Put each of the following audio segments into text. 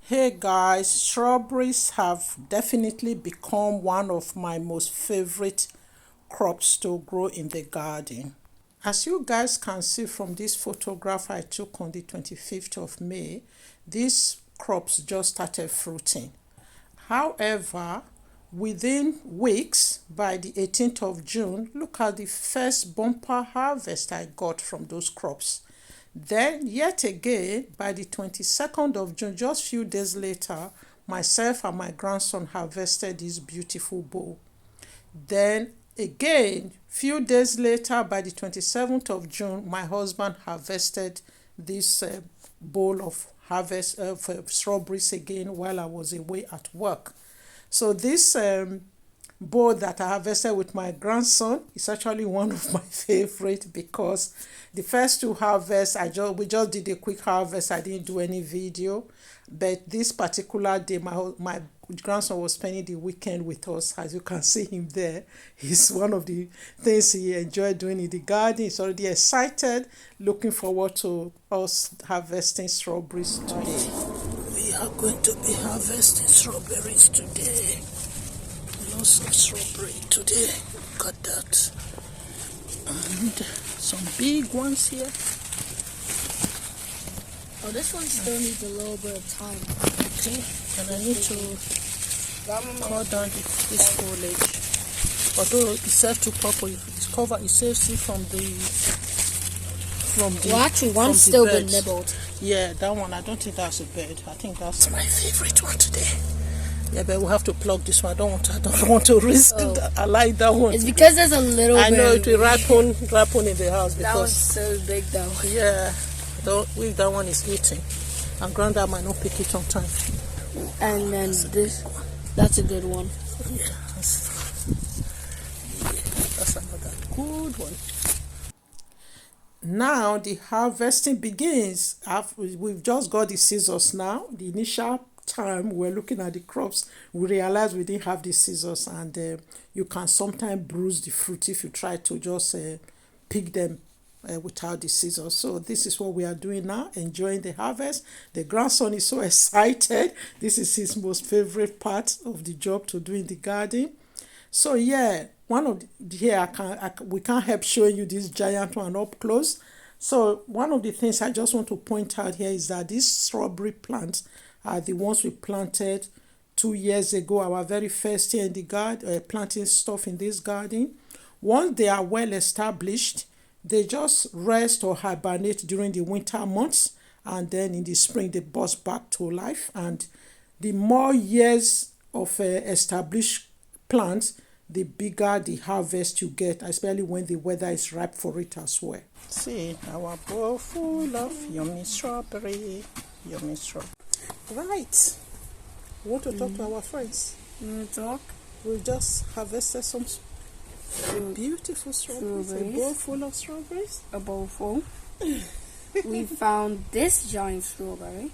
Hey guys, strawberries have definitely become one of my most favorite crops to grow in the garden. As you guys can see from this photograph I took on the 25th of May, these crops just started fruiting. However, within weeks, by the 18th of June, look at the first bumper harvest I got from those crops. Then, yet again, by the 22nd of June, just few days later, myself and my grandson harvested this beautiful bowl. Then again, few days later, by the 27th of June, my husband harvested this bowl of harvest of strawberries again while I was away at work. So this bowl that I harvested with my grandson is actually one of my favorite because the first two harvests we just did a quick harvest. I didn't do any video, but this particular day my grandson was spending the weekend with us. As you can see him there, he's one of the things he enjoyed doing in the garden. He's already excited, looking forward to us harvesting strawberries today. We are going to be harvesting strawberries today. Lots of strawberry today. Look at that. And some big ones here. Oh, this one still needs a little bit of time. Okay, and I need to cut down this foliage. Although it serves to purple, it's cover, it saves it from the well, actually, one's still been nibbled. Yeah, that one. I don't think that's a bird. I think that's my favorite one today. Yeah, but we'll have to plug this one. I don't want to risk it. I like that one. It's because there's a little bit. I know it will ripen in the house because that one's so big though. Yeah, if that one is eating, and Grandad might not pick it on time. And then that's a good one. Yeah, that's another good one. Now the harvesting begins. We've just got the scissors now. The initial time we're looking at the crops, we realized we didn't have the scissors, and you can sometimes bruise the fruit if you try to just pick them without the scissors. So this is what we are doing now, enjoying the harvest. The grandson is so excited. This is his most favorite part of the job to do in the garden. So yeah, we can't help showing you this giant one up close. So one of the things I just want to point out here is that these strawberry plants are the ones we planted 2 years ago, our very first year in the garden, planting stuff in this garden. Once they are well established, they just rest or hibernate during the winter months, and then in the spring they burst back to life. And the more years of established plants, the bigger the harvest you get, especially when the weather is ripe for it as well. See, our bowl full of yummy strawberry. Right. We want to talk to our friends. You want to talk? We just harvested some beautiful strawberries. A bowl full of strawberries. A bowl full. We found this giant strawberry.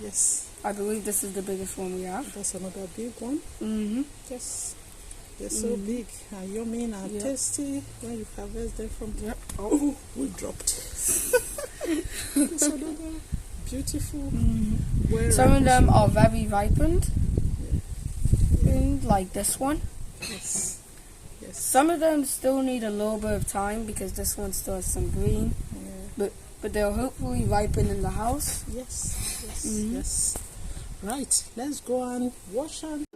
Yes. I believe this is the biggest one we have. That's another big one. Mm-hmm. Yes. They're so big and yummy and tasty when you harvest them from the... Oh, we dropped. It's another beautiful. Some of them are very ripened. Like this one. Yes. Some of them still need a little bit of time because this one still has some green. Yeah. But they'll hopefully ripen in the house. Yes. Right. Let's go and wash and